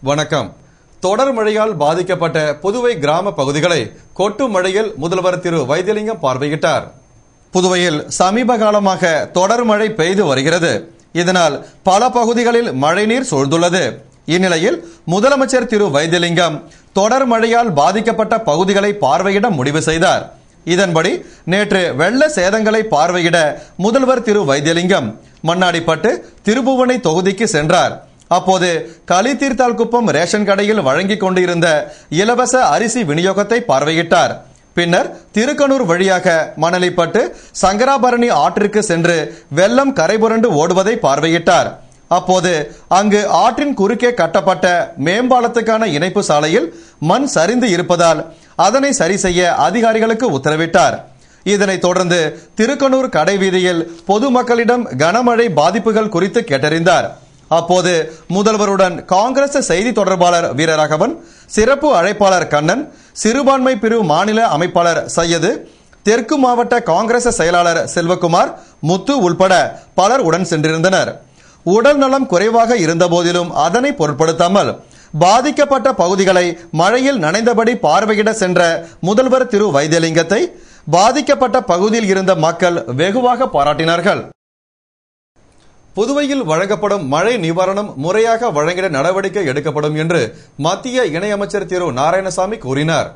வணக்கம். தொடர் மழையால் பாதிக்கப்பட்ட புதுவை கிராம பகுதிகளை கொட்டும் மழையில் முதல்வர் திரு வைத்தியலிங்கம் பார்வையிட்டார். புதுவையில் சமீப காலமாக தொடர் மழை பெய்து வருகிறது. இதனால் பல பகுதிகளில் மழைநீர் சூழ்ந்துள்ளது. இந்நிலையில் முதலமைச்சர் திரு வைத்தியலிங்கம் தொடர் மழையால் பாதிக்கப்பட்ட பகுதிகளை பார்வையிட முடிவு செய்தார். இதன்படி நேற்று வெள்ள சேதங்களை பார்வையிட முதல்வர் திரு வைத்தியலிங்கம் மண்ணாடிப்பட்டு திருபுவனை தொகுதிக்கு சென்றார். அப்போது களித்தீர்த்தால்குப்பம் ரேஷன் கடையில் வழங்கிக் கொண்டிருந்த இலவச அரிசி விநியோகத்தை பார்வையிட்டார். பின்னர் திருக்கனூர் வழியாக மணலிப்பட்டு சங்கராபரணி ஆற்றிற்கு சென்று வெள்ளம் கரைபுரண்டு ஓடுவதை பார்வையிட்டார். அப்போது அங்கு ஆற்றின் குறுக்கே கட்டப்பட்ட மேம்பாலத்துக்கான இணைப்பு சாலையில் மண் சரிந்து இருப்பதால் அதனை சரி செய்ய அதிகாரிகளுக்கு உத்தரவிட்டார். இதனைத் தொடர்ந்து திருக்கனூர் கடைவீதியில் பொதுமக்களிடம் கனமழை பாதிப்புகள் குறித்து கேட்டறிந்தார். அப்போது முதல்வருடன் காங்கிரஸ் செய்தி தொடர்பாளர் வீரராகவன், சிறப்பு அழைப்பாளர் கண்ணன், சிறுபான்மை பிரிவு மாநில அமைப்பாளர் சையது, தெற்கு மாவட்ட காங்கிரஸ் செயலாளர் செல்வகுமார், முத்து உள்பட பலர் உடன் சென்றிருந்தனர். உடல் நலம் குறைவாக இருந்தபோதிலும் அதனை பொருட்படுத்தாமல் பாதிக்கப்பட்ட பகுதிகளை மழையில் நனைந்தபடி பார்வையிட சென்ற முதல்வர் திரு வைத்தியலிங்கத்தை பாதிக்கப்பட்ட பகுதியில் இருந்த மக்கள் வெகுவாக பாராட்டினார்கள். புதுவையில் வழங்கப்படும் மழை நிவாரணம் முறையாக வழங்கிட நடவடிக்கை எடுக்கப்படும் என்று மத்திய இணையமைச்சர் திரு நாராயணசாமி கூறினார்.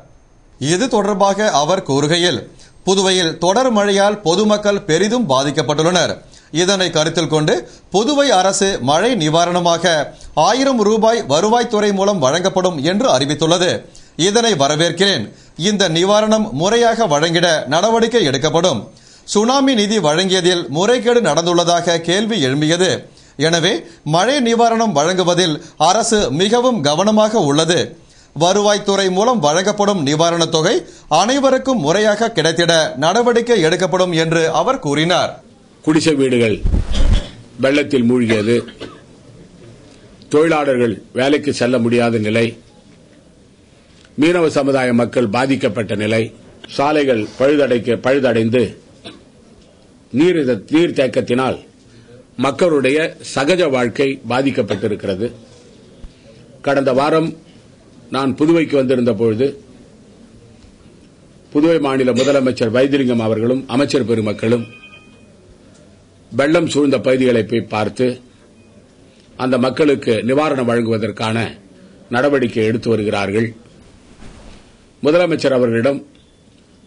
இது தொடர்பாக அவர் கூறுகையில், புதுவையில் தொடர் மழையால் பொதுமக்கள் பெரிதும் பாதிக்கப்பட்டுள்ளனர். இதனை கருத்தில் கொண்டு புதுவை அரசு மழை நிவாரணமாக 1000 ரூபாய் வருவாய்த்துறை மூலம் வழங்கப்படும் என்று அறிவித்துள்ளது. இதனை வரவேற்கிறேன். இந்த நிவாரணம் முறையாக வழங்கிட நடவடிக்கை எடுக்கப்படும். சுனாமி நிதி வழங்கியதில் முறைகேடு நடந்துள்ளதாக கேள்வி எழும்பியது. எனவே மழை நிவாரணம் வழங்குவதில் அரசு மிகவும் கவனமாக உள்ளது. வருவாய்த்துறை மூலம் வழங்கப்படும் நிவாரணத் தொகை அனைவருக்கும் முறையாக கிடைத்திட நடவடிக்கை எடுக்கப்படும் என்று அவர் கூறினார். குடிசை வீடுகள் வெள்ளத்தில் மூழ்கியது, தொழிலாளர்கள் வேலைக்கு செல்ல முடியாத நிலை, மீனவ சமுதாய மக்கள் பாதிக்கப்பட்ட நிலை, சாலைகள் பழுதடைந்து நீர் தேக்கத்தினால் மக்களுடைய சகஜ வாழ்க்கை பாதிக்கப்பட்டிருக்கிறது. கடந்த வாரம் நான் புதுவைக்கு வந்திருந்த பொழுது புதுவை மாநில முதலமைச்சர் வைத்தியலிங்கம் அவர்களும் அமைச்சர் பெருமக்களும் வெள்ளம் சூழ்ந்த பகுதிகளை போய் பார்த்து அந்த மக்களுக்கு நிவாரணம் வழங்குவதற்கான நடவடிக்கை எடுத்து வருகிறார்கள். முதலமைச்சர் அவர்களிடம்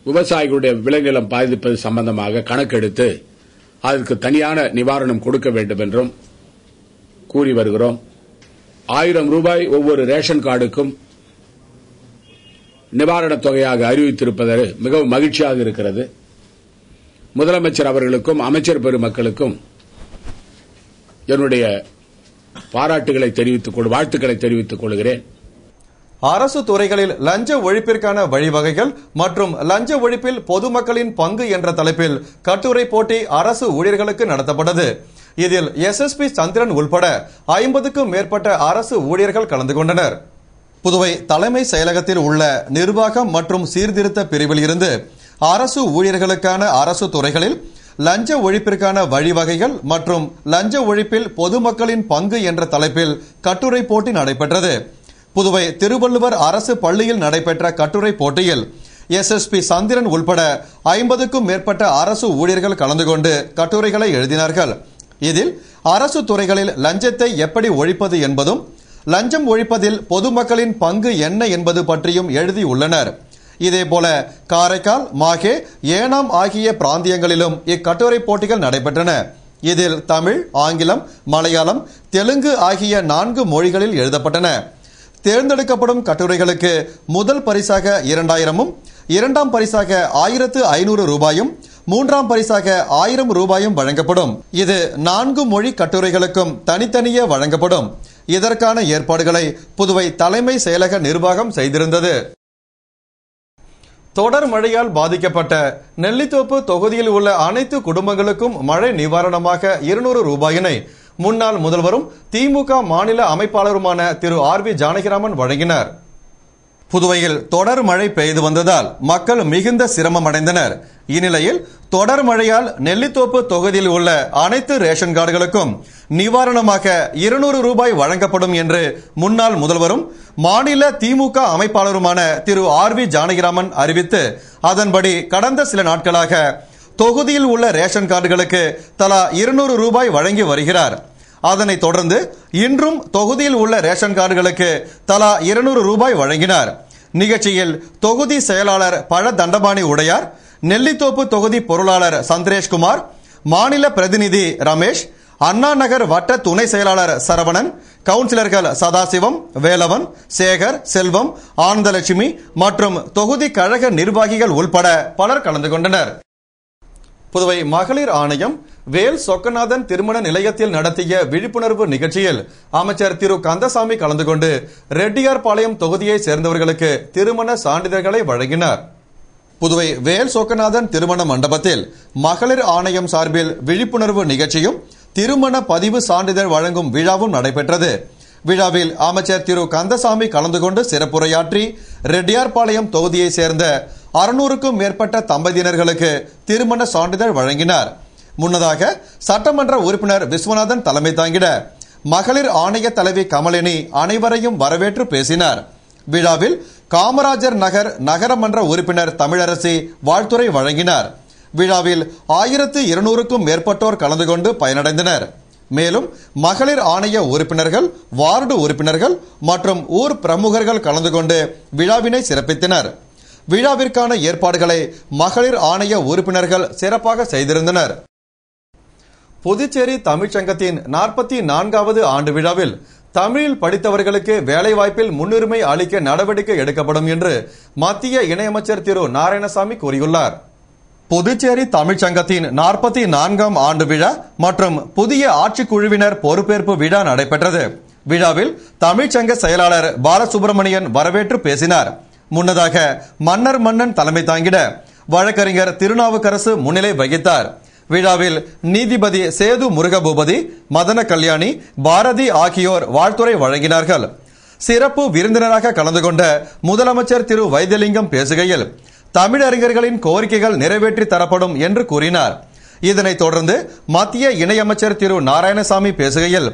விவசாயிகளுடைய விளைநிலம் பாதிப்பது சம்பந்தமாக கணக்கெடுத்து அதற்கு தனியான நிவாரணம் கொடுக்க வேண்டும் என்றும் கூறி வருகிறோம். 1000 ரூபாய் ஒவ்வொரு ரேஷன் கார்டுக்கும் நிவாரணத் தொகையாக அறிவித்திருப்பது மிகவும் மகிழ்ச்சியாக இருக்கிறது. முதலமைச்சர் அவர்களுக்கும் அமைச்சர் பெருமக்களுக்கும் என்னுடைய வாழ்த்துக்களை தெரிவித்துக் கொள்கிறேன். அரசு துறைகளில் லஞ்ச ஒழிப்பிற்கான வழிவகைகள் மற்றும் லஞ்ச ஒழிப்பில் பொதுமக்களின் பங்கு என்ற தலைப்பில் கட்டுரை போட்டி அரசு ஊழியர்களுக்கு நடத்தப்பட்டது. இதில் SSP சந்திரன் உள்பட 50க்கும் மேற்பட்ட அரசு ஊழியர்கள் கலந்து கொண்டனர். புதுவை தலைமை செயலகத்தில் உள்ள நிர்வாகம் மற்றும் சீர்திருத்த பிரிவில் இருந்து அரசு ஊழியர்களுக்கான அரசு துறைகளில் லஞ்ச ஒழிப்பிற்கான வழிவகைகள் மற்றும் லஞ்ச ஒழிப்பில் பொதுமக்களின் பங்கு என்ற தலைப்பில் கட்டுரை போட்டி நடைபெற்றது. புதுவை திருவள்ளுவர் அரசு பள்ளியில் நடைபெற்ற கட்டுரை போட்டியில் SSP சந்திரன் உள்பட 50க்கும் மேற்பட்ட அரசு ஊழியர்கள் கலந்து கொண்டு கட்டுரைகளை எழுதினார்கள். இதில் அரசு துறைகளில் லஞ்சத்தை எப்படி ஒழிப்பது என்பதும் லஞ்சம் ஒழிப்பதில் பொதுமக்களின் பங்கு என்ன என்பது பற்றியும் எழுதியுள்ளனர். இதேபோல காரைக்கால், மாஹே, ஏனாம் ஆகிய பிராந்தியங்களிலும் இக்கட்டுரை போட்டிகள் நடைபெற்றன. இதில் தமிழ், ஆங்கிலம், மலையாளம், தெலுங்கு ஆகிய 4 மொழிகளில் எழுதப்பட்டன. தேர்ந்தெடுக்கப்படும் கட்டுரைகளுக்கு முதல் பரிசாக 2000ம், இரண்டாம் பரிசாக 1500 ரூபாயும், மூன்றாம் பரிசாக 1000 ரூபாயும் வழங்கப்படும். இது 4 மொழி கட்டுரைகளுக்கும் தனித்தனியே வழங்கப்படும். இதற்கான ஏற்பாடுகளை புதுவை தலைமை செயலக நிர்வாகம் செய்திருந்தது. தொடர் மழையால் பாதிக்கப்பட்ட நெல்லித்தோப்பு தொகுதியில் உள்ள அனைத்து குடும்பங்களுக்கும் மழை நிவாரணமாக 200 ரூபாயினை முன்னாள் முதல்வரும் திமுக மாநில அமைப்பாளருமான திரு RV ஜானகிராமன் வழங்கினார். புதுவையில் தொடர் மழை பெய்து வந்ததால் மக்கள் மிகுந்த சிரமம் அடைந்தனர். இந்நிலையில் தொடர் மழையால் நெல்லித்தோப்பு தொகுதியில் உள்ள அனைத்து ரேஷன் கார்டுகளுக்கும் நிவாரணமாக 200 ரூபாய் வழங்கப்படும் என்று முன்னாள் முதல்வரும் மாநில திமுக அமைப்பாளருமான திரு RV ஜானகிராமன் அறிவித்து அதன்படி கடந்த சில நாட்களாக தொகுதியில் உள்ள ரேஷன் கார்டுகளுக்கு தலா 200 ரூபாய் வழங்கி வருகிறார். அதனைத் தொடர்ந்து இன்றும் தொகுதியில் உள்ள ரேஷன் கார்டுகளுக்கு தலா 200 ரூபாய் வழங்கினார். நிகழ்ச்சியில் தொகுதி செயலாளர் பழ தண்டபாணி உடையார், நெல்லித்தோப்பு தொகுதி பொருளாளர் சந்திரேஷ்குமார், மாநில பிரதிநிதி ரமேஷ், அண்ணா நகர் வட்ட துணை செயலாளர் சரவணன், கவுன்சிலர்கள் சதாசிவம், வேலவன், சேகர், செல்வம், ஆனந்தலட்சுமி மற்றும் தொகுதி கழக நிர்வாகிகள் உள்பட பலர் கலந்து கொண்டனர். புதுவை மகளிர் ஆணையம் வேல் சொக்கநாதன் திருமண நிலையத்தில் நடத்திய விழிப்புணர்வு நிகழ்ச்சியில் அமைச்சர் திரு கந்தசாமி கலந்து கொண்டு ரெட்டியார்பாளையம் தொகுதியை சேர்ந்தவர்களுக்கு திருமண சான்றிதழ்களை வழங்கினார். புதுவை வேல் சொக்கநாதன் திருமண மண்டபத்தில் மகளிர் ஆணையம் சார்பில் விழிப்புணர்வு நிகழ்ச்சியும் திருமண பதிவு சான்றிதழ் வழங்கும் விழாவும் நடைபெற்றது. விழாவில் அமைச்சர் திரு கந்தசாமி கலந்து கொண்டு சிறப்புரையாற்றி ரெட்டியார்பாளையம் தொகுதியை சேர்ந்த 600க்கும் மேற்பட்ட தம்பதியினர்களுக்கு திருமண சான்றிதழ் வழங்கினார். முன்னதாக சட்டமன்ற உறுப்பினர் விஸ்வநாதன் தலைமை தாங்கிட மகளிர் ஆணைய தலைவி கமலினி அனைவரையும் வரவேற்று பேசினார். விழாவில் காமராஜர் நகர் நகரமன்ற உறுப்பினர் தமிழரசி வாழ்த்துரை வழங்கினார். விழாவில் 1200க்கும் மேற்பட்டோர் கலந்து கொண்டு பயனடைந்தனர். மேலும் மகளிர் ஆணைய உறுப்பினர்கள், வார்டு உறுப்பினர்கள் மற்றும் ஊர் பிரமுகர்கள் கலந்து கொண்டு விழாவினை சிறப்பித்தனர். விழாவிற்கான ஏற்பாடுகளை மகளிர் ஆணைய உறுப்பினர்கள் சிறப்பாக செய்திருந்தனர். புதுச்சேரி தமிழ்ச்சங்கத்தின் 44வது ஆண்டு விழாவில் தமிழில் படித்தவர்களுக்கு வேலைவாய்ப்பில் முன்னுரிமை அளிக்க நடவடிக்கை எடுக்கப்படும் என்று மத்திய இணையமைச்சர் திரு நாராயணசாமி கூறியுள்ளார். புதுச்சேரி தமிழ்ச்சங்கத்தின் 44ஆம் ஆண்டு விழா மற்றும் புதிய ஆட்சிக்குழுவினர் பொறுப்பேற்பு விழா நடைபெற்றது. விழாவில் தமிழ்ச்சங்க செயலாளர் பாலசுப்ரமணியன் வரவேற்று பேசினார். முன்னதாக மன்னர் மன்னன் தலைமை தாங்கிட வழக்கறிஞர் திருநாவுக்கரசு முன்னிலை வகித்தார். விழாவில் நீதிபதி சேது முருகபூபதி, மதன கல்யாணி, பாரதி ஆகியோர் வாழ்த்துரை வழங்கினார்கள். சிறப்பு விருந்தினராக கலந்து கொண்ட முதலமைச்சர் திரு வைத்தியலிங்கம் பேசுகையில் தமிழறிஞர்களின் கோரிக்கைகள் நிறைவேற்றி தரப்படும் என்று கூறினார். இதனைத் தொடர்ந்து மத்திய இணையமைச்சர் திரு நாராயணசாமி பேசுகையில்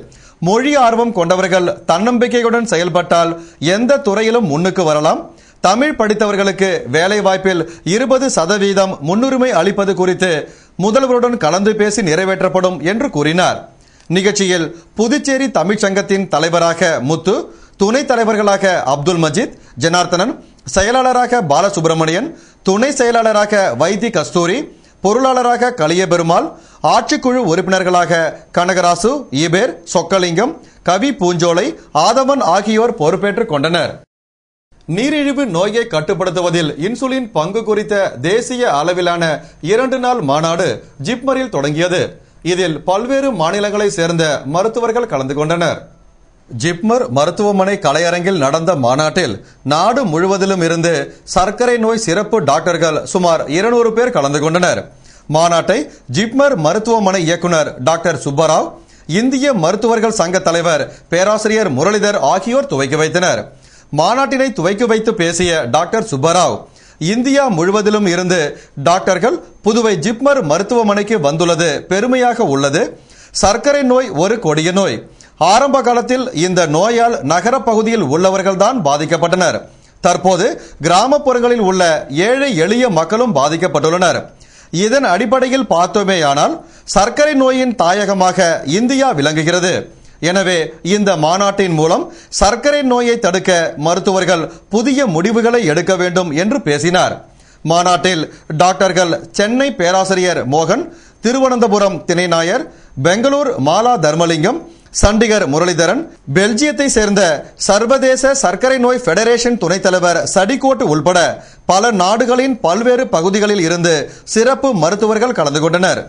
மொழி ஆர்வம் கொண்டவர்கள் தன்னம்பிக்கையுடன் செயல்பட்டால் எந்த துறையிலும் முன்னுக்கு வரலாம். தமிழ் படித்தவர்களுக்கு வேலை வாய்ப்பில் 20% முன்னுரிமை அளிப்பது குறித்து முதல்வருடன் கலந்து பேசி நிறைவேற்றப்படும் என்று கூறினார். நிகழ்ச்சியில் புதுச்சேரி தமிழ்ச்சங்கத்தின் தலைவராக முத்து, துணைத் தலைவர்களாக அப்துல் மஜீத், ஜனார்த்தனன், செயலாளராக பாலசுப்ரமணியன், துணை செயலாளராக வைத்தி கஸ்தூரி, பொருளாளராக கலியபெருமாள், ஆட்சிக்குழு உறுப்பினர்களாக கனகராசு, ஈபேர், சொக்கலிங்கம், கவி பூஞ்சோலை, ஆதவன் ஆகியோர் பொறுப்பேற்றுக் கொண்டனர். நீரிழிவு நோயை கட்டுப்படுத்துவதில் இன்சுலின் பங்கு குறித்த தேசிய அளவிலான 2 நாள் மாநாடு ஜிப்மரில் தொடங்கியது. இதில் பல்வேறு மாநிலங்களை சேர்ந்த மருத்துவர்கள் கலந்து கொண்டனர். ஜிப்மர் மருத்துவமனை கலையரங்கில் நடந்த மாநாட்டில் நாடு முழுவதிலும் இருந்து சர்க்கரை நோய் சிறப்பு டாக்டர்கள் சுமார் 200 பேர் கலந்து கொண்டனர். மாநாட்டை ஜிப்மர் மருத்துவமனை இயக்குனர் டாக்டர் சுப்பராவ், இந்திய மருத்துவர்கள் சங்க தலைவர் பேராசிரியர் முரளிதர் ஆகியோர் துவக்கி வைத்தனர். மாநாட்டினை துவக்கி வைத்து பேசிய டாக்டர் சுப்பராவ், இந்தியா முழுவதிலும் இருந்து டாக்டர்கள் புதுவை ஜிப்மர் மருத்துவமனைக்கு வந்துள்ளது பெருமையாக உள்ளது. சர்க்கரை நோய் ஒரு கொடிய நோய். ஆரம்ப காலத்தில் இந்த நோயால் நகர பகுதியில் உள்ளவர்கள்தான் பாதிக்கப்பட்டனர். தற்போது கிராமப்புறங்களில் உள்ள ஏழை எளிய மக்களும் பாதிக்கப்பட்டுள்ளனர். இதன் அடிப்படையில் பார்த்தோமேயானால் சர்க்கரை நோயின் தாயகமாக இந்தியா விளங்குகிறது. எனவே இந்த மாநாட்டின் மூலம் சர்க்கரை நோயை தடுக்க மருத்துவர்கள் புதிய முடிவுகளை எடுக்க வேண்டும் என்று பேசினார். மாநாட்டில் டாக்டர்கள் சென்னை பேராசிரியர் மோகன், திருவனந்தபுரம் திணைநாயர், பெங்களூர் மாலா தர்மலிங்கம், சண்டிகர் முரளிதரன், பெல்ஜியத்தை சேர்ந்த சர்வதேச சர்க்கரை நோய் பெடரேஷன் துணைத் தலைவர் சடிகோட் உள்பட பல நாடுகளின் பல்வேறு பகுதிகளில் இருந்து சிறப்பு மருத்துவர்கள் கலந்து கொண்டனர்.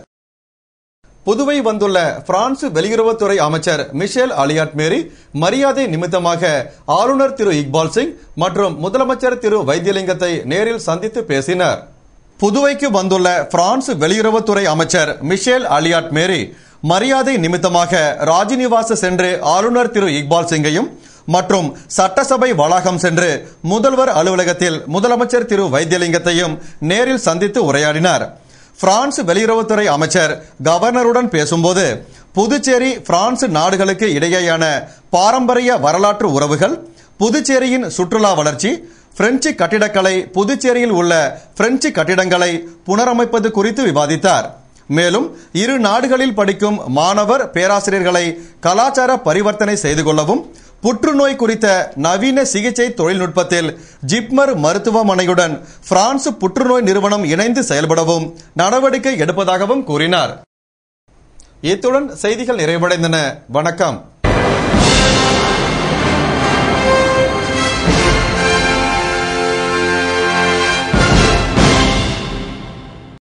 புதுவை வந்துள்ள பிரான்ஸ் வெளியுறவுத்துறை அமைச்சர் மிஷேல் அலியாட் மேரி மரியாதை நிமித்தமாக ஆளுநர் திரு இக்பால் சிங் மற்றும் முதலமைச்சர் திரு வைத்தியலிங்கத்தை நேரில் சந்தித்து பேசினார். புதுவைக்கு வந்துள்ள பிரான்ஸ் வெளியுறவுத்துறை அமைச்சர் மிஷேல் அலியாட் மேரி மரியாதை நிமித்தமாக ராஜ்நிவாஸ் சென்று ஆளுநர் திரு இக்பால் சிங்கையும் மற்றும் சட்டசபை வளாகம் சென்று முதல்வர் அலுவலகத்தில் முதலமைச்சர் திரு வைத்தியலிங்கத்தையும் நேரில் சந்தித்து உரையாடினார். பிரான்ஸ் வெளியுறவுத்துறை அமைச்சர் கவர்னருடன் பேசும்போது புதுச்சேரி பிரான்ஸ் நாடுகளுக்கு இடையேயான பாரம்பரிய வரலாற்று உறவுகள், புதுச்சேரியின் சுற்றுலா வளர்ச்சி, பிரெஞ்சு கட்டிடக்கலை, புதுச்சேரியில் உள்ள பிரெஞ்சு கட்டிடங்களை புனரமைப்பது குறித்து விவாதித்தார். மேலும் இரு நாடுகளில் படிக்கும் மாணவர் பேராசிரியர்களை கலாச்சார பரிவர்த்தனை செய்து கொள்ளவும், புற்றுநோய் குறித்த நவீன சிகிச்சை தொழில்நுட்பத்தில் ஜிப்மர் மருத்துவமனையுடன் பிரான்ஸ் புற்றுநோய் நிறுவனம் இணைந்து செயல்படவும் நடவடிக்கை எடுப்பதாகவும் கூறினார். இத்துடன் செய்திகள் நிறைவடைந்தன. வணக்கம்.